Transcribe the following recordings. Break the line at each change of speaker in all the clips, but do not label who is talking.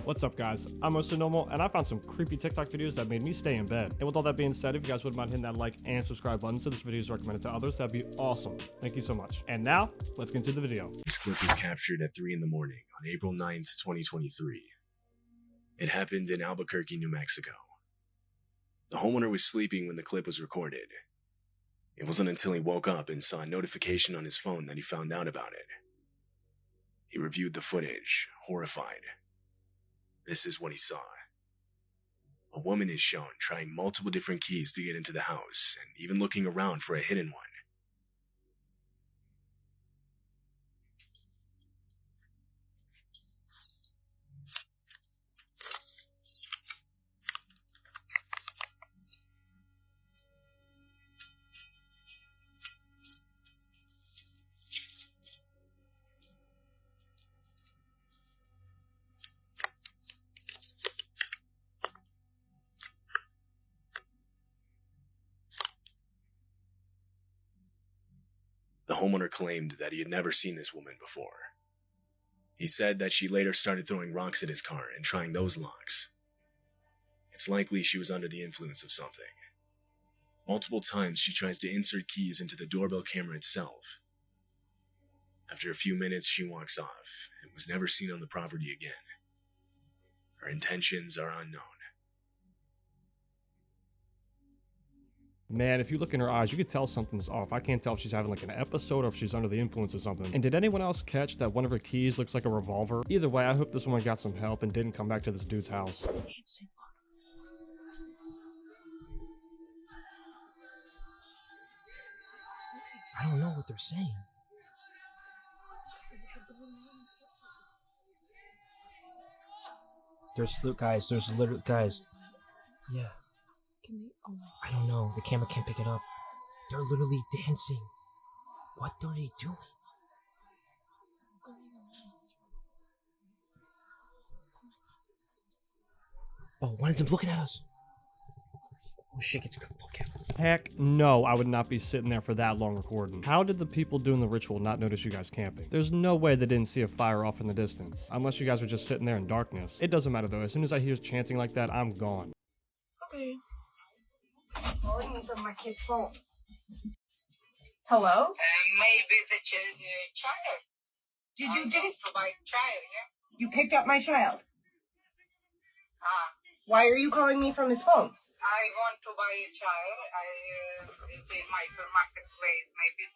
What's up guys, I'm Mr. Normal, and I found some creepy TikTok videos that made me stay in bed. And with all that being said, if you guys wouldn't mind hitting that like and subscribe button so this video is recommended to others, that'd be awesome. Thank you so much. And now, let's get into the video.
This clip was captured at 3 in the morning on April 9th, 2023. It happened in Albuquerque, New Mexico. The homeowner was sleeping when the clip was recorded. It wasn't until he woke up and saw a notification on his phone that he found out about it. He reviewed the footage, horrified. This is what he saw. A woman is shown trying multiple different keys to get into the house, and even looking around for a hidden one. The homeowner claimed that he had never seen this woman before. He said that she later started throwing rocks at his car and trying those locks. It's likely she was under the influence of something. Multiple times she tries to insert keys into the doorbell camera itself. After a few minutes she walks off and was never seen on the property again. Her intentions are unknown.
Man, if you look in her eyes, you could tell something's off. I can't tell if she's having like an episode or if she's under the influence of something. And did anyone else catch that one of her keys looks like a revolver? Either way, I hope this woman got some help and didn't come back to this dude's house.
I don't know what they're saying. There's literally guys. Yeah. I don't know. The camera can't pick it up. They're literally dancing. What are they doing? Oh, one of them looking at us. Oh shit, it's good.
Heck no, I would not be sitting there for that long recording. How did the people doing the ritual not notice you guys camping? There's no way they didn't see a fire off in the distance. Unless you guys were just sitting there in darkness. It doesn't matter though. As soon as I hear chanting like that, I'm gone.
Okay. Calling me from my kid's phone. Hello?
Maybe the child.
Did you just...
To my child, yeah?
You picked up my child.
Ah,
Why are you calling me from his phone?
I want to buy a child. It's in my marketplace. Maybe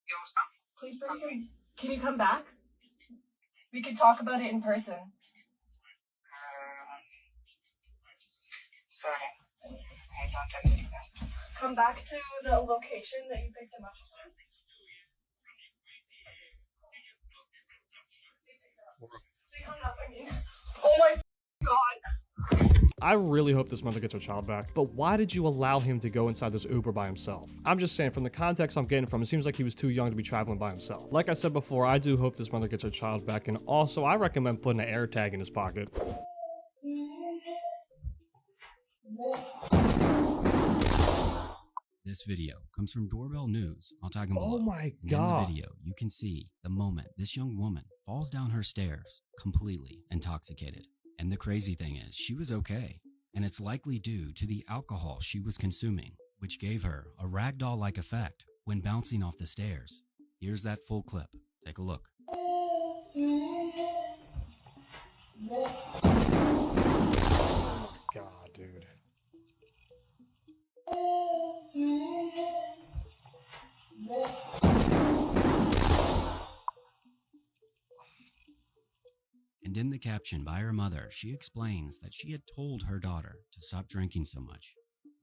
your son.
Please bring him. Can you come back? We could talk about it in person.
Sorry, I don't understand.
Come back to the location that you picked him up. They hung up, I mean. Oh my God.
I really hope this mother gets her child back, but why did you allow him to go inside this Uber by himself? I'm just saying, from the context I'm getting from, it seems like he was too young to be traveling by himself. Like I said before, I do hope this mother gets her child back, and also I recommend putting an AirTag in his pocket.
This video comes from Doorbell News. I'll tag him
Oh
below.
my
And
God.
in the video, you can see the moment this young woman falls down her stairs, completely intoxicated. And the crazy thing is, she was okay. And it's likely due to the alcohol she was consuming, which gave her a ragdoll-like effect when bouncing off the stairs. Here's that full clip. Take a look.
God, dude.
And in the caption by her mother, she explains that she had told her daughter to stop drinking so much,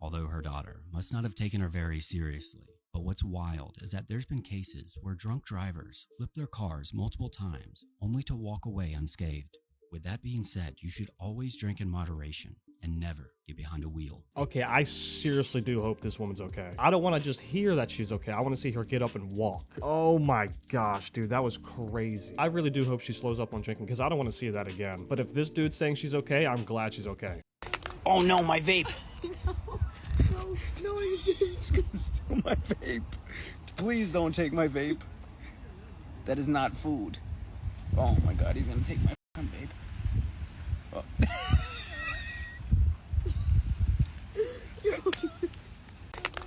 although her daughter must not have taken her very seriously. But what's wild is that there's been cases where drunk drivers flip their cars multiple times only to walk away unscathed. With that being said, you should always drink in moderation and never get behind a wheel.
Okay, I seriously do hope this woman's okay. I don't want to just hear that she's okay. I want to see her get up and walk. Oh my gosh, dude, that was crazy. I really do hope she slows up on drinking because I don't want to see that again. But if this dude's saying she's okay, I'm glad she's okay.
Oh no, my vape.
No, he's gonna steal my vape. Please don't take my vape. That is not food. Oh my god, he's gonna take my fucking vape.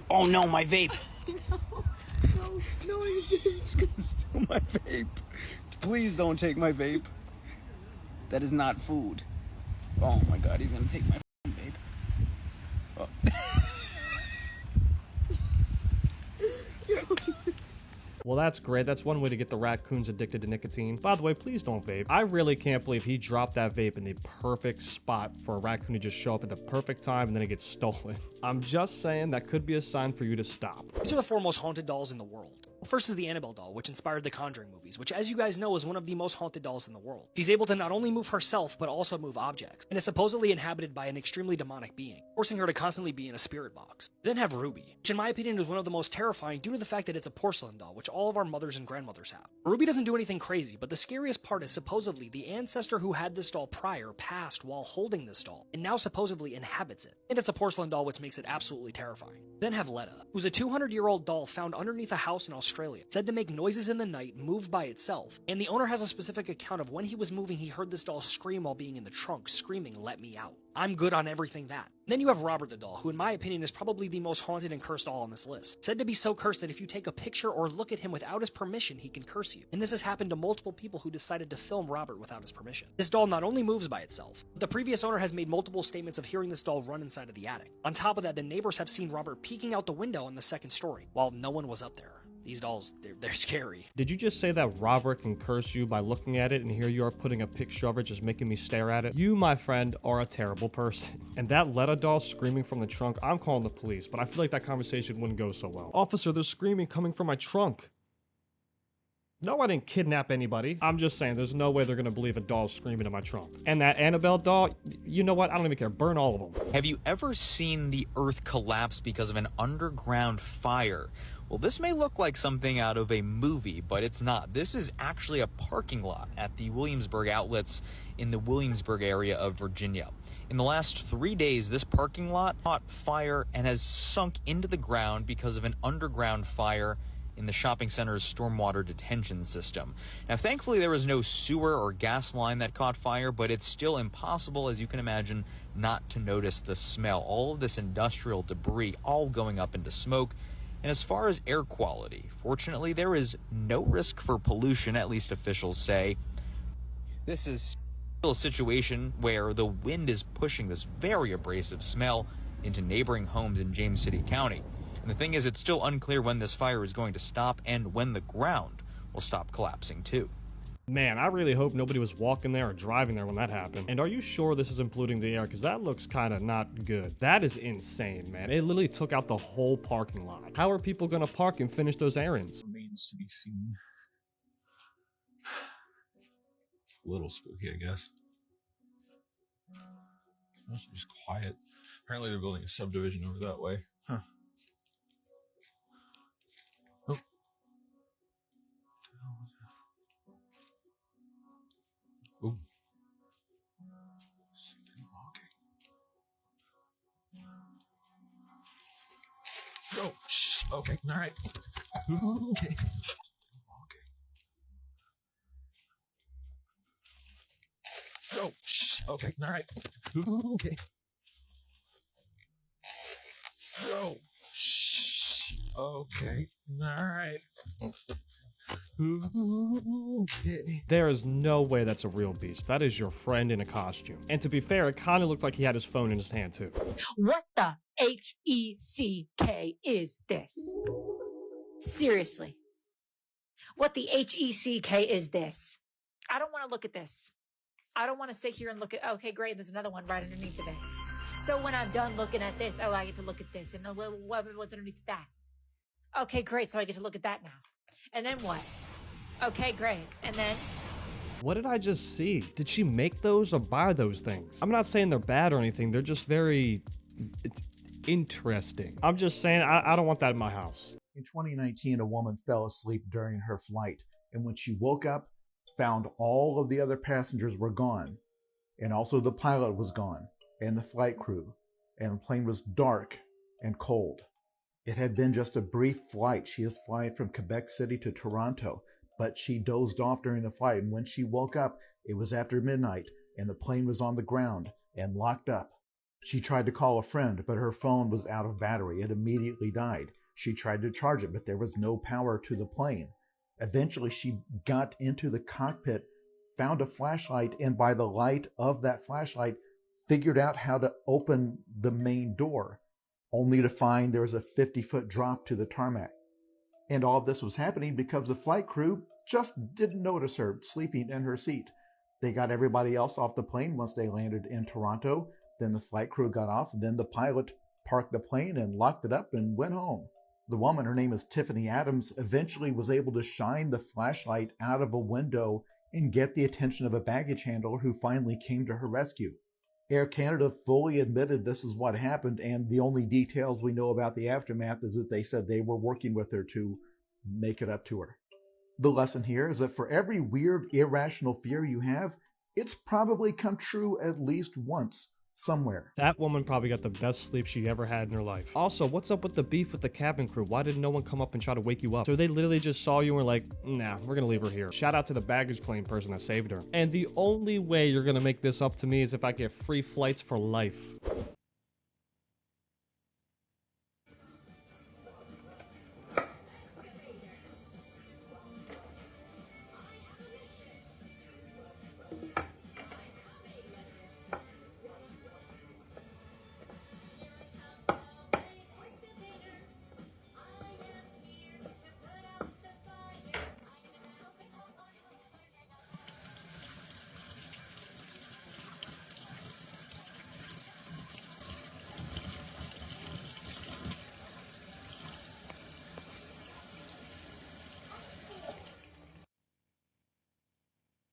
Oh no, my vape.
No, he's gonna
Steal my vape. Please don't take my vape. That is not food. Oh my god, he's gonna take my vape. Oh.
Well, that's great. That's one way to get the raccoons addicted to nicotine. By the way, please don't vape. I really can't believe he dropped that vape in the perfect spot for a raccoon to just show up at the perfect time and then it gets stolen. I'm just saying that could be a sign for you to stop.
These are the four most haunted dolls in the world. First is the Annabelle doll, which inspired the Conjuring movies, which as you guys know is one of the most haunted dolls in the world. She's able to not only move herself, but also move objects, and is supposedly inhabited by an extremely demonic being, forcing her to constantly be in a spirit box. We then have Ruby, which in my opinion is one of the most terrifying due to the fact that it's a porcelain doll, which all of our mothers and grandmothers have. Ruby doesn't do anything crazy, but the scariest part is supposedly the ancestor who had this doll prior passed while holding this doll, and now supposedly inhabits it. And it's a porcelain doll, which makes it absolutely terrifying. Then have Letta, who's a 200-year-old doll found underneath a house in Australia, said to make noises in the night, move by itself, and the owner has a specific account of when he was moving he heard this doll scream while being in the trunk, screaming, "Let me out." I'm good on everything that. Then you have Robert the doll, who in my opinion is probably the most haunted and cursed doll on this list. Said to be so cursed that if you take a picture or look at him without his permission, he can curse you. And this has happened to multiple people who decided to film Robert without his permission. This doll not only moves by itself, but the previous owner has made multiple statements of hearing this doll run inside of the attic. On top of that, the neighbors have seen Robert peeking out the window on the second story, while no one was up there. These dolls, they're scary.
Did you just say that Robert can curse you by looking at it, and here you are putting a picture of it just making me stare at it? You, my friend, are a terrible person. And that Letta doll screaming from the trunk, I'm calling the police, but I feel like that conversation wouldn't go so well. Officer, there's screaming coming from my trunk. No, I didn't kidnap anybody. I'm just saying, there's no way they're gonna believe a doll screaming in my trunk. And that Annabelle doll, you know what? I don't even care. Burn all of them.
Have you ever seen the Earth collapse because of an underground fire? Well, this may look like something out of a movie, but it's not. This is actually a parking lot at the Williamsburg outlets in the Williamsburg area of Virginia. In the last 3 days, this parking lot caught fire and has sunk into the ground because of an underground fire in the shopping center's stormwater detention system. Now, thankfully, there was no sewer or gas line that caught fire, but it's still impossible, as you can imagine, not to notice the smell. All of this industrial debris all going up into smoke. And as far as air quality, fortunately, there is no risk for pollution, at least officials say. This is still a situation where the wind is pushing this very abrasive smell into neighboring homes in James City County. And the thing is, it's still unclear when this fire is going to stop and when the ground will stop collapsing too.
Man, I really hope nobody was walking there or driving there when that happened. And are you sure this isn't polluting the air? Because that looks kind of not good. That is insane, man. It literally took out the whole parking lot. How are people going to park and finish those errands?
Remains to be seen. A little spooky, I guess. Also just quiet. Apparently they're building a subdivision over that way. Huh. Oh. Ooh. Something walking. Oh, shh. Okay, all right. Okay. Oh, shh. Okay, all right. Okay. Oh, shh. Okay, all right. Okay.
There is no way that's a real beast. That is your friend in a costume. And to be fair, it kind of looked like he had his phone in his hand too.
What the H-E-C-K is this? Seriously. What the H-E-C-K is this? I don't want to look at this. I don't want to sit here and look at, okay, great, there's another one right underneath of it. So when I'm done looking at this, oh, I get to look at this. And what's underneath that? Okay, great, so I get to look at that now. And then what? Okay, great. And then?
What did I just see? Did she make those or buy those things? I'm not saying they're bad or anything. They're just very interesting. I'm just saying I don't want that in my house.
In 2019, a woman fell asleep during her flight. And when she woke up, found all of the other passengers were gone. And also the pilot was gone. And the flight crew. And the plane was dark and cold. It had been just a brief flight. She was flying from Quebec City to Toronto, but she dozed off during the flight. And when she woke up, it was after midnight, and the plane was on the ground and locked up. She tried to call a friend, but her phone was out of battery. It immediately died. She tried to charge it, but there was no power to the plane. Eventually, she got into the cockpit, found a flashlight, and by the light of that flashlight, figured out how to open the main door, only to find there was a 50-foot drop to the tarmac. And all of this was happening because the flight crew just didn't notice her sleeping in her seat. They got everybody else off the plane once they landed in Toronto. Then the flight crew got off. Then the pilot parked the plane and locked it up and went home. The woman, her name is Tiffany Adams, eventually was able to shine the flashlight out of a window and get the attention of a baggage handler who finally came to her rescue. Air Canada fully admitted this is what happened, and the only details we know about the aftermath is that they said they were working with her to make it up to her. The lesson here is that for every weird, irrational fear you have, it's probably come true at least once, somewhere.
That woman probably got the best sleep she ever had in her life. Also, what's up with the beef with the cabin crew? Why did no one come up and try to wake you up? So they literally just saw you and were like, nah, we're gonna leave her here. Shout out to the baggage claim person that saved her. And the only way you're gonna make this up to me is if I get free flights for life.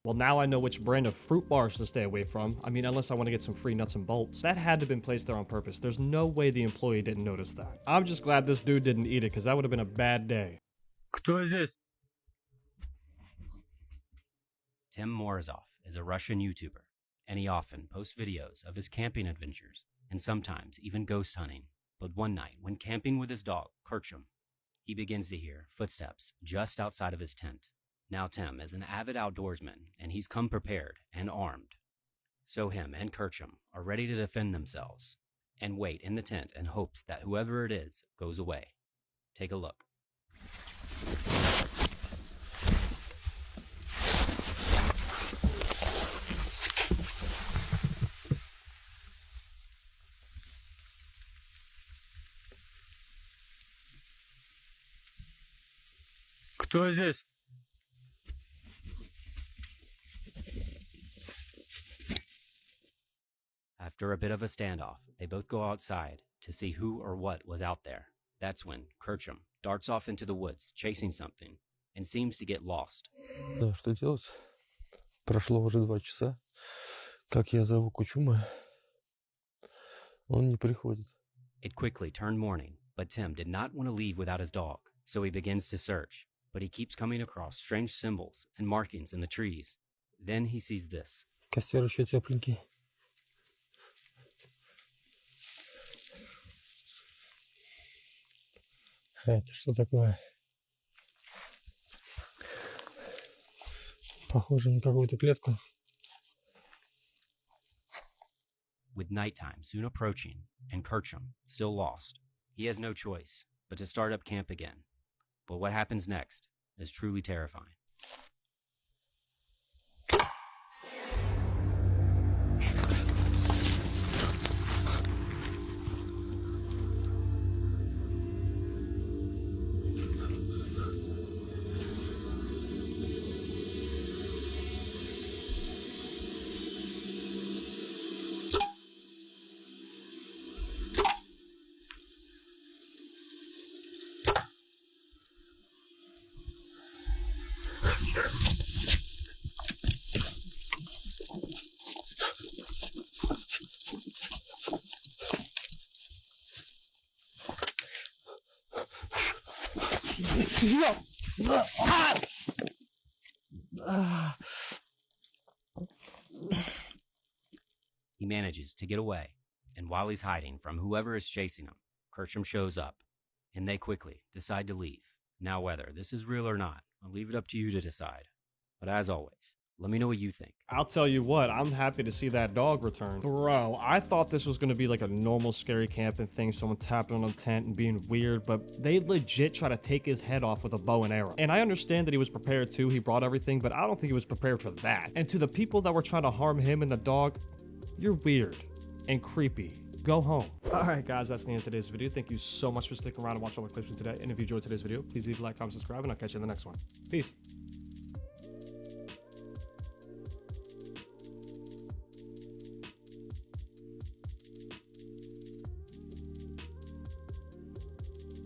Well, now I know which brand of fruit bars to stay away from. I mean, unless I want to get some free nuts and bolts. That had to have been placed there on purpose. There's no way the employee didn't notice that. I'm just glad this dude didn't eat it, because that would have been a bad day.
Кто здесь? Tim Morozov is a Russian YouTuber, and he often posts videos of his camping adventures, and sometimes even ghost hunting. But one night, when camping with his dog, Kerchum, he begins to hear footsteps just outside of his tent. Now Tim is an avid outdoorsman, and he's come prepared and armed. So him and Kerchum are ready to defend themselves and wait in the tent in hopes that whoever it is goes away. Take a look.
Кто здесь?
After a bit of a standoff, they both go outside to see who or what was out there. That's when Kerchum darts off into the woods, chasing something, and seems to get lost.
Да, что делать? Прошло уже 2 часа. Как я зову Кучума, он не приходит.
It quickly turned morning, but Tim did not want to leave without his dog, so he begins to search, but he keeps coming across strange symbols and markings in the trees. Then he sees this.
Костер еще тепленький. Это что такое? Похоже на какую-то клетку.
With nighttime soon approaching and Kerchum still lost, he has no choice but to start up camp again. But what happens next is truly terrifying. He manages to get away, and while he's hiding from whoever is chasing him, Kerchum shows up, and they quickly decide to leave. Now, whether this is real or not, I'll leave it up to you to decide. But as always, Let me know what you think.
I'll tell you what, I'm happy to see that dog return. Bro, I thought this was gonna be like a normal scary camping thing, someone tapping on a tent and being weird, but they legit try to take his head off with a bow and arrow. And I understand that he was prepared too, he brought everything, but I don't think he was prepared for that. And to the people that were trying to harm him and the dog, you're weird and creepy. Go home. Alright guys, that's the end of today's video. Thank you so much for sticking around and watching all my clips from today. And if you enjoyed today's video, please leave a like, comment, subscribe, and I'll catch you in the next one. Peace.